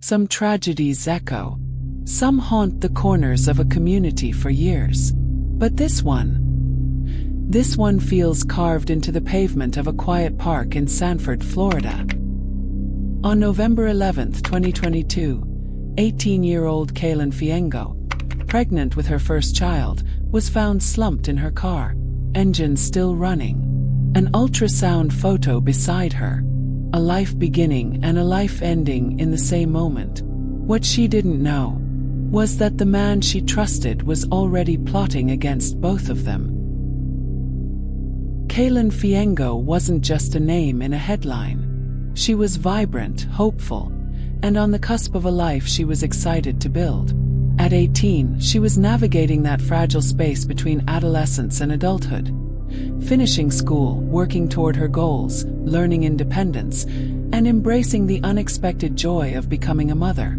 Some tragedies echo. Some haunt the corners of a community for years. But this one feels carved into the pavement of a quiet park in Sanford, Florida. On November 11, 2022, 18-year-old Kaylin Fiengo, pregnant with her first child, was found slumped in her car, engine still running. An ultrasound photo beside her. A life beginning and a life ending in the same moment. What she didn't know was that the man she trusted was already plotting against both of them. Kaylin Fiengo wasn't just a name in a headline. She was vibrant, hopeful, and on the cusp of a life she was excited to build. At 18, she was navigating that fragile space between adolescence and adulthood. Finishing school, working toward her goals, learning independence, and embracing the unexpected joy of becoming a mother.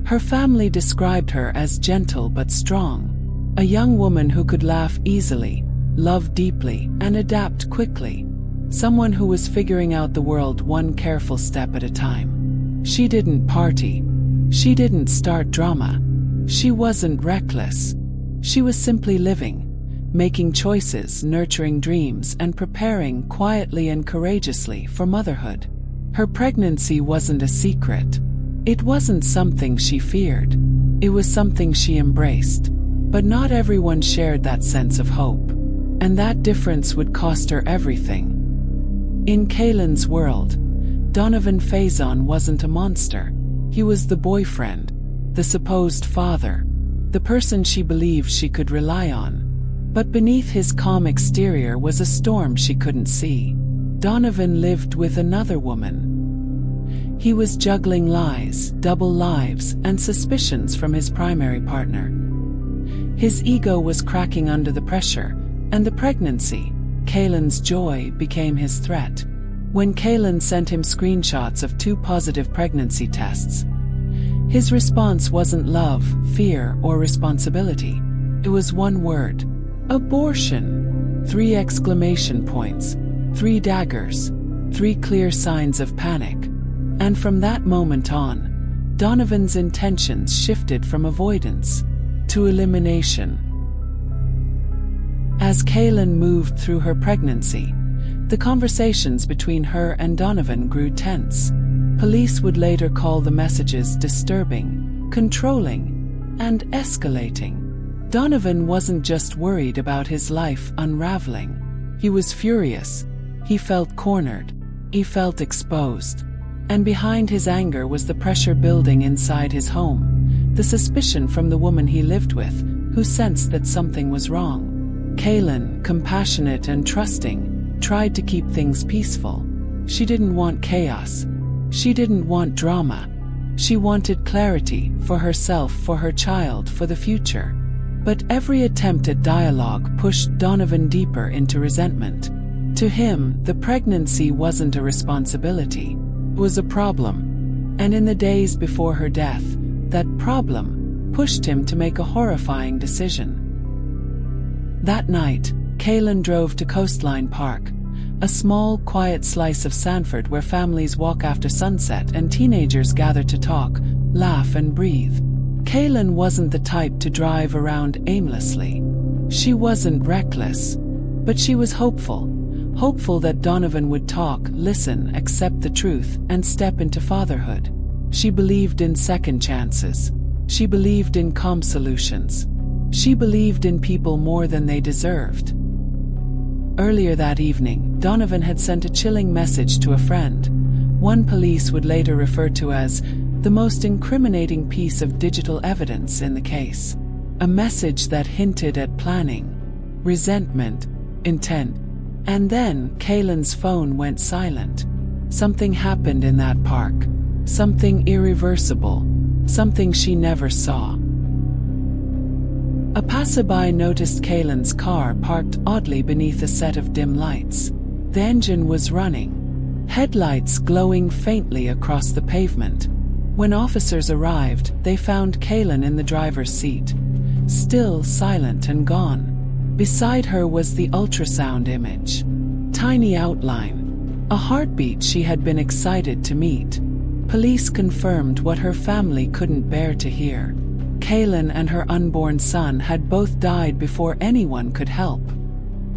Her family described her as gentle but strong, a young woman who could laugh easily, love deeply, and adapt quickly. Someone who was figuring out the world one careful step at a time. She didn't party. She didn't start drama. She wasn't reckless. She was simply living, making choices, nurturing dreams, and preparing quietly and courageously for motherhood. Her pregnancy wasn't a secret. It wasn't something she feared. It was something she embraced. But not everyone shared that sense of hope. And that difference would cost her everything. In Kaylin's world, Donovan Faison wasn't a monster. He was the boyfriend, the supposed father, the person she believed she could rely on. But beneath his calm exterior was a storm she couldn't see. Donovan lived with another woman. He was juggling lies, double lives, and suspicions from his primary partner. His ego was cracking under the pressure, and the pregnancy, Kaylin's joy, became his threat. When Kaylin sent him screenshots of 2 positive pregnancy tests, his response wasn't love, fear, or responsibility. It was one word: abortion. 3 exclamation points, 3 daggers, 3 clear signs of panic. And from that moment on, Donovan's intentions shifted from avoidance to elimination. As Kaylin moved through her pregnancy, the conversations between her and Donovan grew tense. Police would later call the messages disturbing, controlling, and escalating. Donovan wasn't just worried about his life unraveling. He was furious. He felt cornered. He felt exposed. And behind his anger was the pressure building inside his home, the suspicion from the woman he lived with, who sensed that something was wrong. Kaylin, compassionate and trusting, tried to keep things peaceful. She didn't want chaos. She didn't want drama. She wanted clarity for herself, for her child, for the future. But every attempt at dialogue pushed Donovan deeper into resentment. To him, the pregnancy wasn't a responsibility. It was a problem. And in the days before her death, that problem pushed him to make a horrifying decision. That night, Kaylin drove to Coastline Park, a small, quiet slice of Sanford where families walk after sunset and teenagers gather to talk, laugh, and breathe. Kaylin wasn't the type to drive around aimlessly. She wasn't reckless, but she was hopeful that Donovan would talk, listen, accept the truth, and step into fatherhood. She believed in second chances. She believed in calm solutions. She believed in people more than they deserved. Earlier that evening, Donovan had sent a chilling message to a friend, one police would later refer to as the most incriminating piece of digital evidence in the case. A message that hinted at planning, resentment, intent. And then Kaylin's phone went silent. Something happened in that park. Something irreversible. Something she never saw. A passerby noticed Kaylin's car parked oddly beneath a set of dim lights. The engine was running, headlights glowing faintly across the pavement. When officers arrived, they found Kaylin in the driver's seat, still, silent, and gone. Beside her was the ultrasound image. Tiny outline. A heartbeat she had been excited to meet. Police confirmed what her family couldn't bear to hear. Kaylin and her unborn son had both died before anyone could help.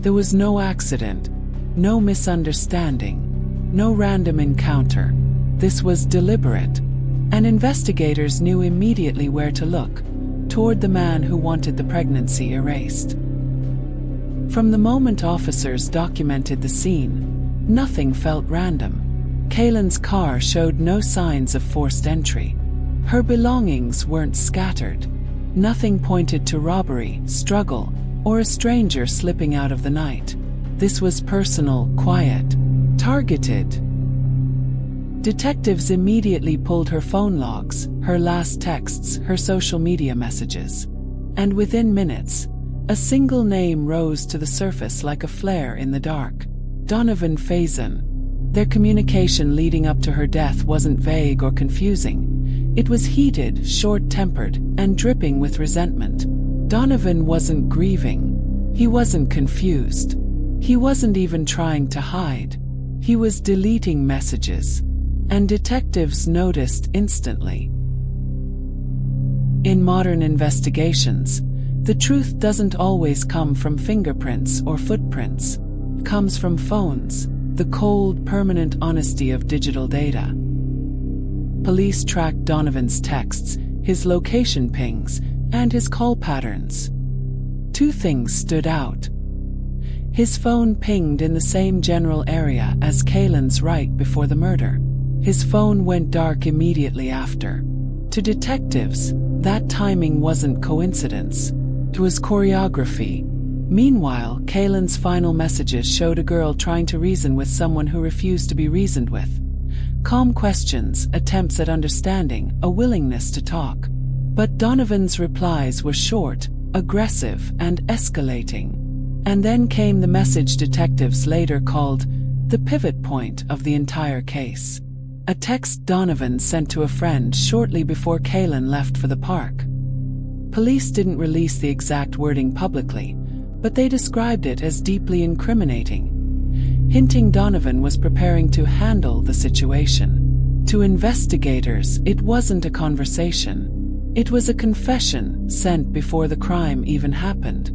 There was no accident, no misunderstanding, no random encounter. This was deliberate, and investigators knew immediately where to look, toward the man who wanted the pregnancy erased. From the moment officers documented the scene, nothing felt random. Kaylin's car showed no signs of forced entry. Her belongings weren't scattered. Nothing pointed to robbery, struggle, or a stranger slipping out of the night. This was personal, quiet, targeted. Detectives immediately pulled her phone logs, her last texts, her social media messages. And within minutes, a single name rose to the surface like a flare in the dark: Donovan Faison. Their communication leading up to her death wasn't vague or confusing. It was heated, short-tempered, and dripping with resentment. Donovan wasn't grieving. He wasn't confused. He wasn't even trying to hide. He was deleting messages. And detectives noticed instantly. In modern investigations, the truth doesn't always come from fingerprints or footprints. It comes from phones, the cold, permanent honesty of digital data. Police tracked Donovan's texts, his location pings, and his call patterns. Two things stood out. His phone pinged in the same general area as Kaylin's right before the murder. His phone went dark immediately after. To detectives, that timing wasn't coincidence. It was choreography. Meanwhile, Kaylin's final messages showed a girl trying to reason with someone who refused to be reasoned with. Calm questions, attempts at understanding, a willingness to talk. But Donovan's replies were short, aggressive, and escalating. And then came the message detectives later called the pivot point of the entire case. A text Donovan sent to a friend shortly before Kaylin left for the park. Police didn't release the exact wording publicly, but they described it as deeply incriminating, hinting Donovan was preparing to handle the situation. To investigators, it wasn't a conversation. It was a confession sent before the crime even happened.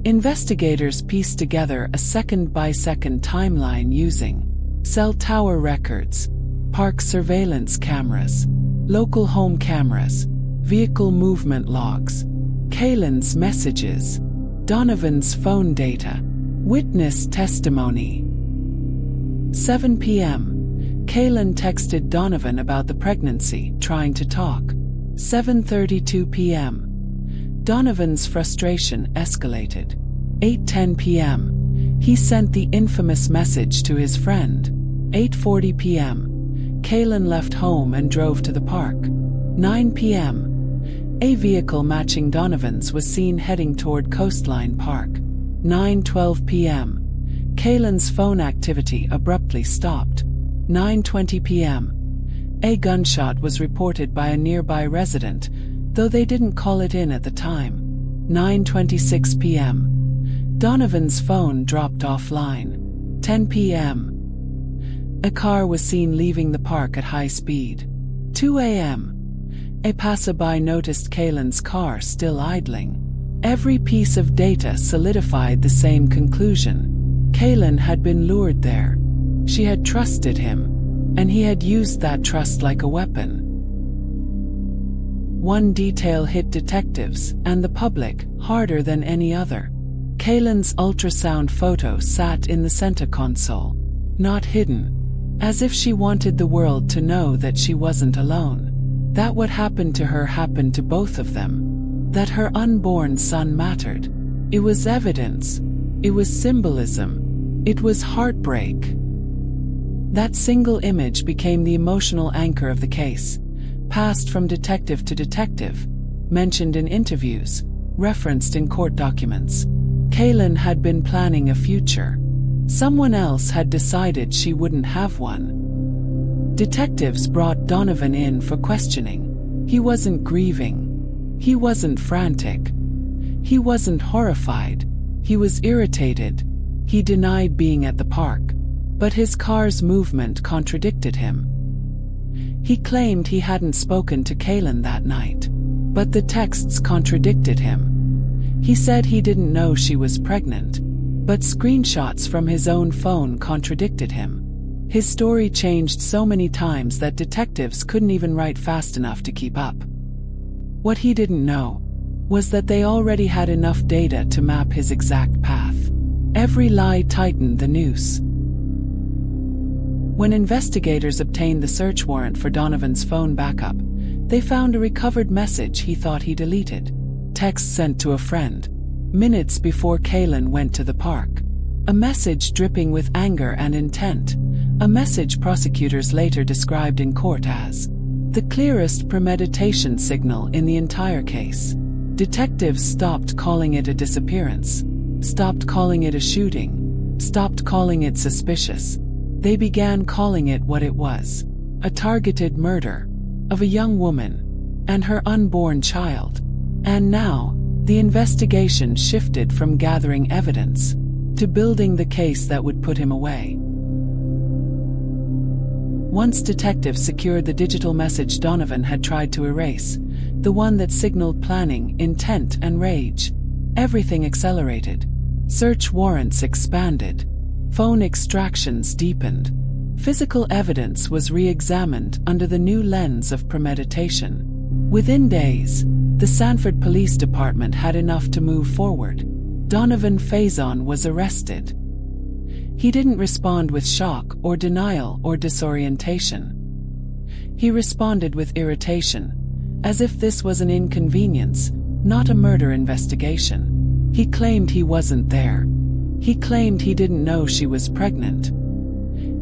Investigators pieced together a second-by-second timeline using cell tower records, park surveillance cameras, local home cameras, vehicle movement logs, Kaylin's messages, Donovan's phone data, witness testimony. 7 p.m. Kaylin texted Donovan about the pregnancy, trying to talk. 7:32 p.m. Donovan's frustration escalated. 8:10 p.m. He sent the infamous message to his friend. 8:40 p.m. Kaylin left home and drove to the park. 9 p.m. A vehicle matching Donovan's was seen heading toward Coastline Park. 9:12 p.m. Kaylin's phone activity abruptly stopped. 9:20 p.m. A gunshot was reported by a nearby resident, though they didn't call it in at the time. 9:26 p.m. Donovan's phone dropped offline. 10 p.m. A car was seen leaving the park at high speed. 2 a.m. A passerby noticed Kaylin's car still idling. Every piece of data solidified the same conclusion. Kaylin had been lured there. She had trusted him, and he had used that trust like a weapon. One detail hit detectives and the public harder than any other. Kaylin's ultrasound photo sat in the center console, not hidden, as if she wanted the world to know that she wasn't alone. That what happened to her happened to both of them. That her unborn son mattered. It was evidence. It was symbolism. It was heartbreak. That single image became the emotional anchor of the case, passed from detective to detective, mentioned in interviews, referenced in court documents. Kaylin had been planning a future. Someone else had decided she wouldn't have one. Detectives brought Donovan in for questioning. He wasn't grieving. He wasn't frantic. He wasn't horrified. He was irritated. He denied being at the park, but his car's movement contradicted him. He claimed he hadn't spoken to Kaylin that night, but the texts contradicted him. He said he didn't know she was pregnant, but screenshots from his own phone contradicted him. His story changed so many times that detectives couldn't even write fast enough to keep up. What he didn't know was that they already had enough data to map his exact path. Every lie tightened the noose. When investigators obtained the search warrant for Donovan's phone backup, they found a recovered message he thought he deleted. Text sent to a friend, minutes before Kaylin went to the park. A message dripping with anger and intent. A message prosecutors later described in court as the clearest premeditation signal in the entire case. Detectives stopped calling it a disappearance, stopped calling it a shooting, stopped calling it suspicious. They began calling it what it was: a targeted murder of a young woman and her unborn child. And now, the investigation shifted from gathering evidence to building the case that would put him away. Once detectives secured the digital message Donovan had tried to erase, the one that signaled planning, intent, and rage, everything accelerated. Search warrants expanded. Phone extractions deepened. Physical evidence was re-examined under the new lens of premeditation. Within days, the Sanford Police Department had enough to move forward. Donovan Faison was arrested. He didn't respond with shock or denial or disorientation. He responded with irritation, as if this was an inconvenience, not a murder investigation. He claimed he wasn't there. He claimed he didn't know she was pregnant.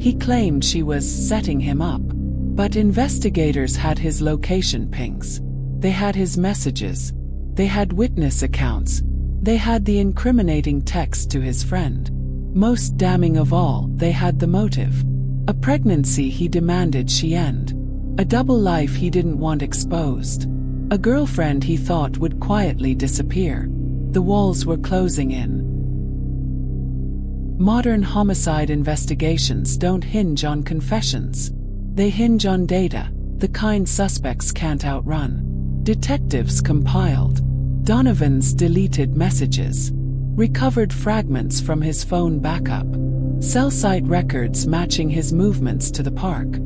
He claimed she was setting him up. But investigators had his location pings. They had his messages. They had witness accounts. They had the incriminating text to his friend. Most damning of all, they had the motive. A pregnancy he demanded she end. A double life he didn't want exposed. A girlfriend he thought would quietly disappear. The walls were closing in. Modern homicide investigations don't hinge on confessions. They hinge on data, the kind suspects can't outrun. Detectives compiled Donovan's deleted messages, recovered fragments from his phone backup, cell site records matching his movements to the park,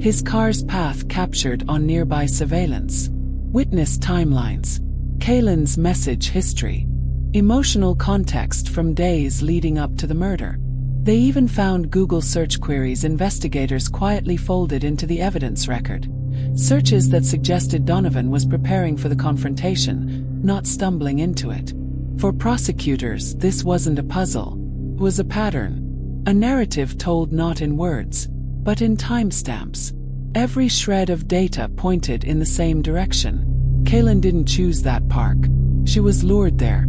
his car's path captured on nearby surveillance, witness timelines, Kaylin's message history, emotional context from days leading up to the murder. They even found Google search queries investigators quietly folded into the evidence record, searches that suggested Donovan was preparing for the confrontation, not stumbling into it. For prosecutors, this wasn't a puzzle. It was a pattern. A narrative told not in words, but in timestamps. Every shred of data pointed in the same direction. Kaylin didn't choose that park. She was lured there.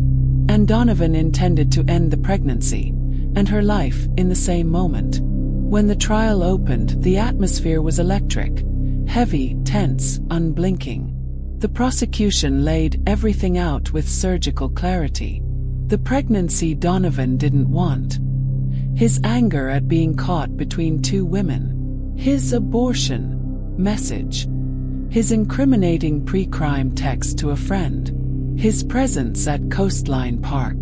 And Donovan intended to end the pregnancy and her life in the same moment. When the trial opened, the atmosphere was electric, heavy, tense, unblinking. The prosecution laid everything out with surgical clarity. The pregnancy Donovan didn't want. His anger at being caught between two women. His abortion message. His incriminating pre-crime text to a friend. His presence at Coastline Park.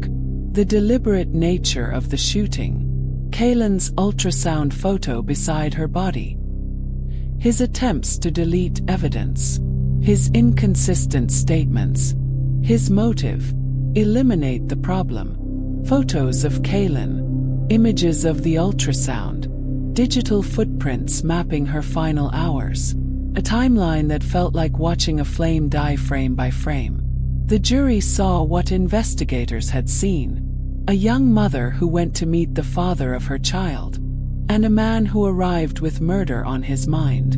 The deliberate nature of the shooting. Kaylin's ultrasound photo beside her body. His attempts to delete evidence. His inconsistent statements. His motive: eliminate the problem. Photos of Kaylin. Images of the ultrasound. Digital footprints mapping her final hours. A timeline that felt like watching a flame die frame by frame. The jury saw what investigators had seen. A young mother who went to meet the father of her child. And a man who arrived with murder on his mind.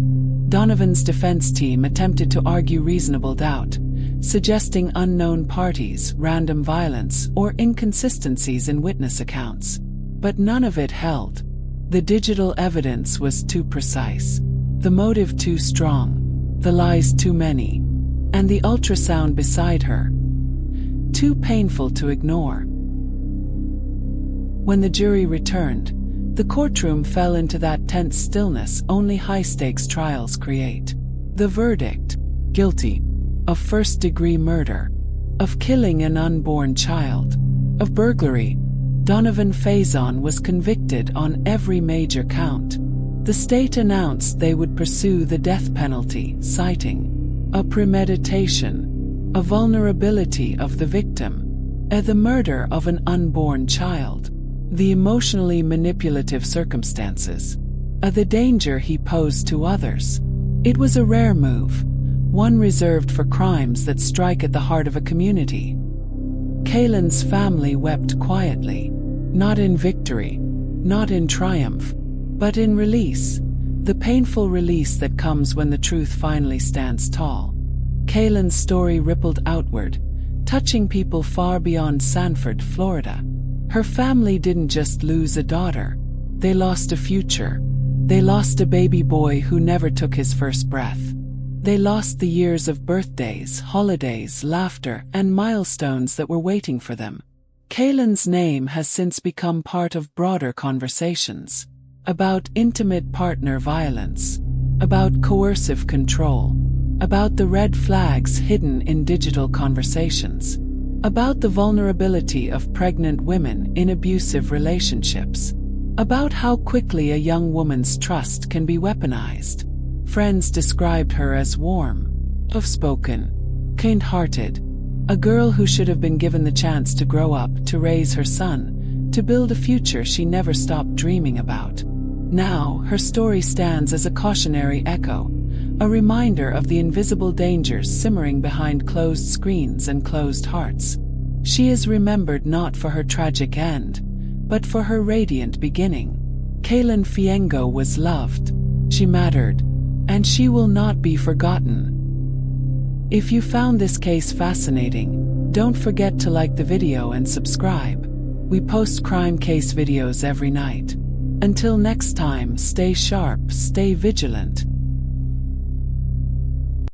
Donovan's defense team attempted to argue reasonable doubt, suggesting unknown parties, random violence, or inconsistencies in witness accounts. But none of it held. The digital evidence was too precise, the motive too strong, the lies too many, and the ultrasound beside her too painful to ignore. When the jury returned, The courtroom fell into that tense stillness only high-stakes trials create. The verdict: guilty of first-degree murder, of killing an unborn child, of burglary. Donovan Faison was convicted on every major count. The state announced they would pursue the death penalty, citing a premeditation, a vulnerability of the victim, the murder of an unborn child, the emotionally manipulative circumstances, the danger he posed to others. It was a rare move, one reserved for crimes that strike at the heart of a community. Kaylan's family wept quietly, not in victory, not in triumph, but in release, the painful release that comes when the truth finally stands tall. Kaylan's story rippled outward, touching people far beyond Sanford, Florida. Her family didn't just lose a daughter, they lost a future. They lost a baby boy who never took his first breath. They lost the years of birthdays, holidays, laughter, and milestones that were waiting for them. Kaylan's name has since become part of broader conversations about intimate partner violence, about coercive control, about the red flags hidden in digital conversations, about the vulnerability of pregnant women in abusive relationships, about how quickly a young woman's trust can be weaponized. Friends described her as warm, soft-spoken, kind-hearted, a girl who should have been given the chance to grow up, to raise her son, to build a future she never stopped dreaming about. Now, her story stands as a cautionary echo, a reminder of the invisible dangers simmering behind closed screens and closed hearts. She is remembered not for her tragic end, but for her radiant beginning. Kaylan Fiengo was loved, she mattered, and she will not be forgotten. If you found this case fascinating, don't forget to like the video and subscribe. We post crime case videos every night. Until next time, stay sharp, stay vigilant,